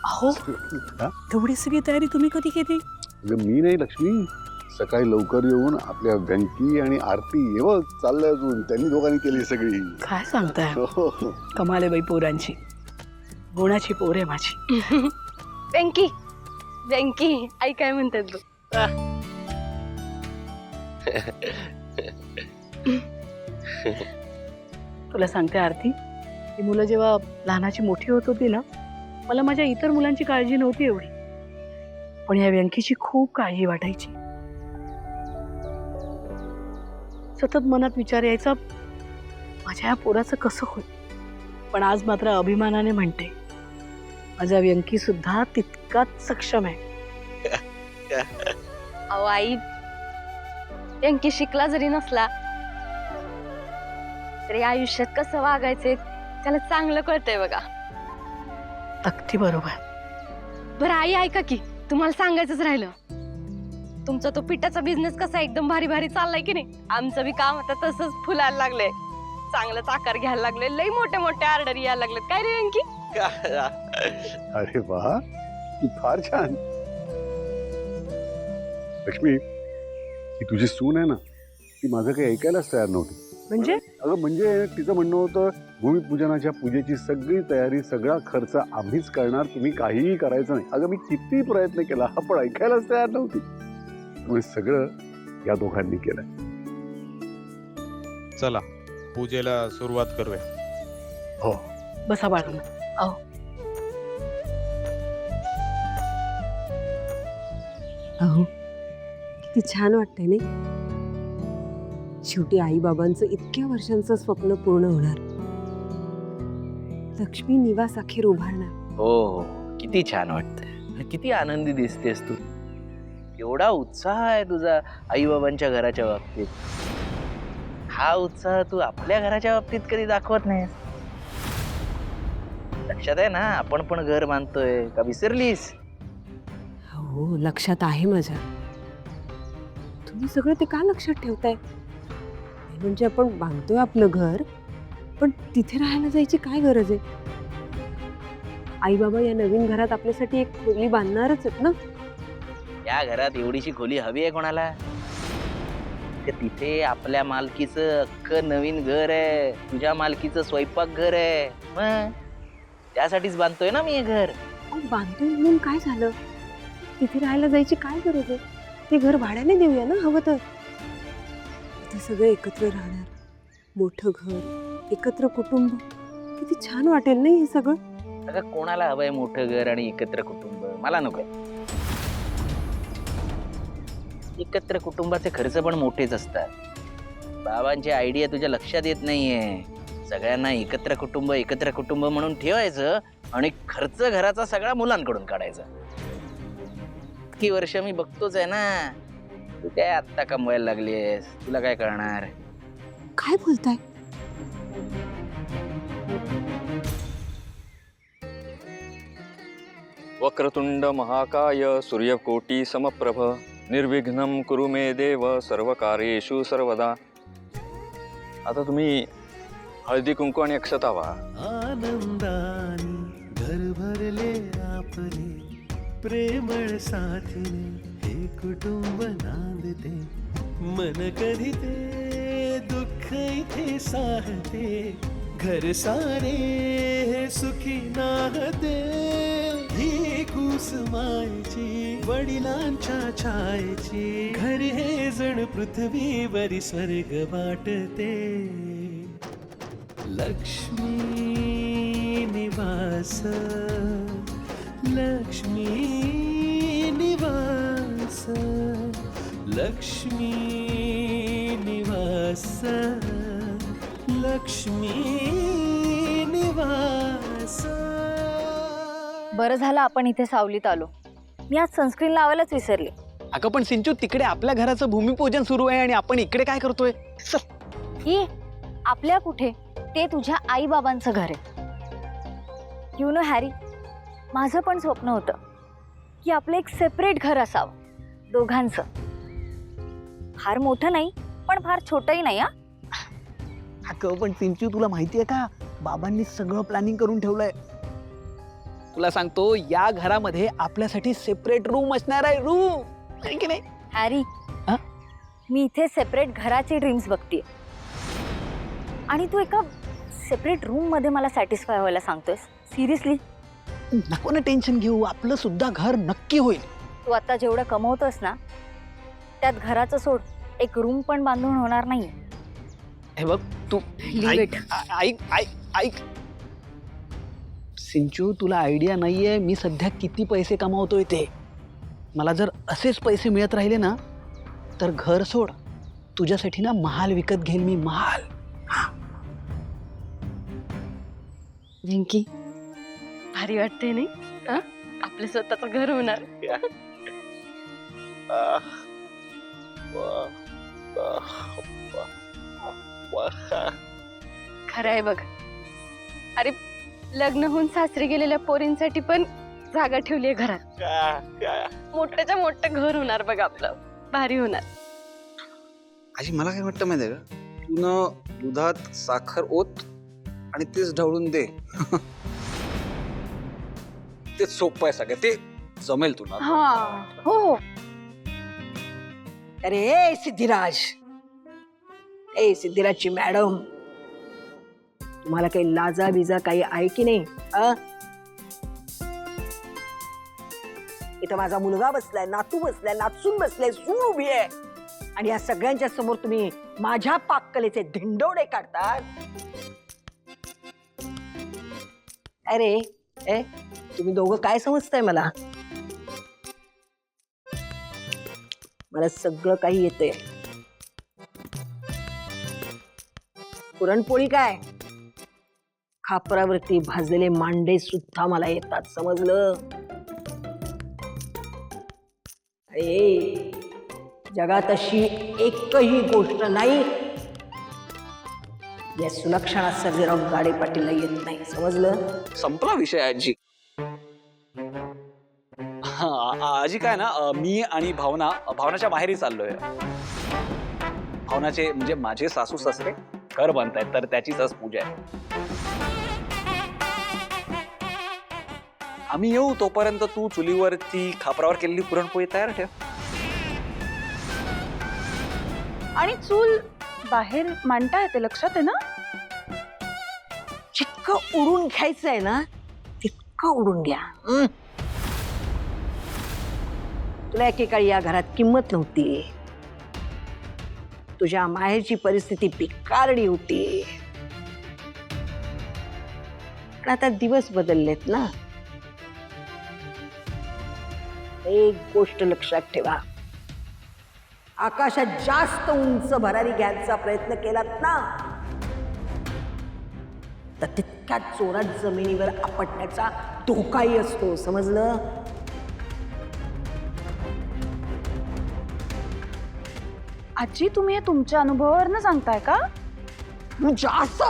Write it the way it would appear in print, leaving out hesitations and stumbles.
अहो हा? तेवढी सगळी तयारी तुम्ही कधी केली? अगं मी नाही लक्ष्मी, सकाळी लवकर येऊन आपल्या व्यंकी आणि आरती येव चाललंय अजून, त्यांनी दोघांनी केली सगळी. काय सांगताय? हो. कमाल आहे बाई पोरांची, गुणाची पोर आहे माझी. वेंकी वेंकी आई काय म्हणतात बघ. तुला सांगते आरती, ती मुलं जेव्हा लहानाची मोठी होत होती ना, मला माझ्या इतर मुलांची काळजी नव्हती एवढी, पण या व्यंकीची खूप काळजी वाटायची. सतत मनात विचार यायचा, माझ्या या पोराचं कसं होईल. पण आज मात्र अभिमानाने म्हणते, माझा व्यंकी सुद्धा तितकाच सक्षम आहे. अहो आई, वेंकी शिकला जरी नसला तरी आयुष्यात कसं वागायचंय त्याला चांगलं कळतंय बघा. अगदी बरोबर. बरं आई ऐका की, तुम्हाला सांगायचंच राहिलं, तुमचा तो पिठाचा बिझनेस कसा एकदम भारी भारी चाललाय की नाही. आमचं बी काम आता तसंच फुलायला लागलंय, चांगलंच आकार घ्यायला लागले, लई मोठे मोठे ऑर्डर यायला लागलेत. काय रे वेंकी? अरे वा, ती फार छान. लक्ष्मी, ही तुझी सून आहे ना, ती माझं काही ऐकायलाच तयार नव्हती. म्हणजे अगं म्हणजे तिचं म्हणणं होतं, भूमिपूजनाच्या पूजेची सगळी तयारी, सगळा खर्च आम्हीच करणार, तुम्ही काहीही करायचं नाही. अगं मी किती प्रयत्न केला, पण ऐकायलाच तयार नव्हती. त्यामुळे सगळं या दोघांनी केलंय. चला पूजेला सुरुवात करूया. हो. बसा बाळा. अहो अहो किती छान वाटतंय नाही. शेवटी आई बाबांचं इतक्या वर्षांचं स्वप्न पूर्ण होणार. लक्ष्मी निवास अखेर उभारणार. हो हो, किती छान वाटतंय, किती आनंदी दिसतेस तू. एवढा उत्साह आहे तुझा आई बाबांच्या घराच्या बाबतीत. हा उत्साह तू आपल्या घराच्या बाबतीत कधी दाखवत नाहीस. लक्षात आहे ना, आपण पण घर बांधतोय का विसरलीस? हो लक्षात आहे माझ्या. तुम्ही सगळं ते का लक्षात ठेवताय? म्हणजे आपण बांधतोय आपलं घर, पण तिथे राहायला जायची काय गरज आहे? आई बाबा या नवीन घरात आपल्यासाठी एक खोली बांधणारच आहेत ना. या घरात एवढीशी खोली हवी आहे कोणाला? तिथे आपल्या मालकीचं अख्खं नवीन घर आहे, तुझ्या मालकीचं स्वयंपाक घर आहे. मग त्यासाठीच बांधतोय ना मी हे घर. बांधतोय म्हणून काय झालं? तिथे राहायला जायची काय गरज आहे? ते घर भाड्याने देऊया ना हवं तर. इथे सगळे एकत्र राहणार, मोठं घर, एकत्र कुटुंब, किती छान वाटेल नाही हे सगळं. अगं कोणाला हवंय मोठं घर आणि एकत्र कुटुंब? मला नकोय. एकत्र कुटुंबाचे खर्च पण मोठेच असतात. बाबांची आयडिया तुझ्या लक्षात येत नाहीये. सगळ्यांना एकत्र कुटुंब म्हणून ठेवायचं आणि खर्च घराचा सगळा मुलांकडून काढायचा. इतकी वर्ष मी बघतोच आहे ना. तू काय आत्ता कमवायला लागलीस, तुला काय कळणार? काय बोलताय? वक्रतुंड महाकाय सूर्यकोटी समप्रभ निर्विघ्नं कुरु मे देव सर्वकार्येषु सर्वदा. आता तुम्ही हळदी कुंकू आणि अक्षता व्हा. आनंदानी घर भरले आपले, प्रेमळ साथीने हे कुटुंब नांदते. मन कधी ते दुःख इथे साहते, घर सारे सुखी नाहते. ही कुसुमायची वडिलांच्या छायेची, घर हे जण पृथ्वीवरी स्वर्ग वाटते. लक्ष्मी निवास, लक्ष्मी निवास, लक्ष्मी निवास, लक्ष्मी निवास. बरं झालं आपण इथे सावलीत आलो. मी आज सनस्क्रीन लावायलाच विसरले. अगं पण सिंचू, तिकडे आपल्या घराचं भूमिपूजन सुरू आहे आणि आपण इकडे काय करतोय? ही आपल्या कुठे, ते तुझ्या आई बाबांचं घर आहे. यू नो हॅरी, माझं पण स्वप्न होतं की आपलं एक सेपरेट घर असावं, दोघांचं. फार मोठं नाही पण फार छोटंही नाही. अगं पण सिंचू, तुला माहितीये का, बाबांनी सगळं प्लॅनिंग करून ठेवलंय. तुला सांगतो या घरामध्ये आपल्यासाठी सेपरेट रूम असणार आहे, रूम आहे की नाही? हॅरी हा? मी इथे सेपरेट घराचे ड्रीम्स बघतीये आणि तू एका सेपरेट रूम मध्ये मला सॅटिस्फाय व्हायला सांगतोयस? सिरियसली? नको ना टेन्शन घेऊ, आपलं सुद्धा घर नक्की होईल. तू आता जेवढं कमवतोस ना त्यात घराचं सोड, एक रूम पण बांधून होणार नाही. हे बघ तू Leave ऐक ऐक ऐक ऐक सिंचू, तुला आयडिया नाहीये मी सध्या किती पैसे कमावतोय ते. मला जर असेच पैसे मिळत राहिले ना तर घर सोड, तुझ्यासाठी ना महाल विकत घेईल मी, महाल. व्यंकी भारी वाटते नाही? हा? आपलं स्वतःचं घर होणार. खरं आहे बघ. अरे लग्न होऊन सासरी गेलेल्या पोरींसाठी पण जागा ठेवली आहे घरात. मोठ्याच्या मोठं घर होणार बघ आपलं, भारी होणार. आजी मला काय वाटतं माहिती आहे का, तू न दुधात साखर ओत आणि तेच ढवळून दे. ते सोपं आहे सगळं, ते जमेल तुला. हो हो. अरे सिद्धिराज, ए सिद्धिराजची मॅडम, तुम्हाला काही लाजा बिजा काही आहे की नाही? इथं माझा मुलगा बसलाय, नातू बसलाय, नातसून बसलाय, सून उभी आहे आणि या सगळ्यांच्या समोर तुम्ही माझ्या पाककलेचे धिंडोडे काढतात. अरे ए तुम्ही दोघं काय समजताय मला? मला सगळं काही येतंय. पुरणपोळी काय, खापरावरती भाजलेले मांडे सुद्धा मला येतात, समजलं? अरे जगात अशी एकही गोष्ट नाही या सुलक्षणा सर्जेराव गाडे पाटीलला येत नाही, समजलं? संपला विषय आजी. आजी काय ना, मी आणि भावनाच्या माहेरी चाललोय. भावनाचे म्हणजे माझे सासू सासरे घर बांधतायत, तर त्याचीच आज पूजा आहे. आम्ही येऊ तोपर्यंत तू चुलीवरती खापरावर केलेली पुरणपोळी तयार ठेव. आणि चूल बाहेर मांडता येते, लक्षात आहे ना? जितकं उडून घ्यायचंय ना तितकं उडून घ्या. तुला एकेकाळी या घरात किंमत नव्हती, तुझ्या माहेरची परिस्थिती पिकारडी होती, पण आता दिवस बदललेत ना. एक गोष्ट लक्षात ठेवा, आकाशात जास्त उंच भरारी घ्यायचा प्रयत्न केलात ना तर तितक्या जोरात जमिनीवर आपटण्याचा धोकाही असतो, समजलं? आजी तुम्ही हे तुमच्या अनुभवावरनं सांगताय का? जास्त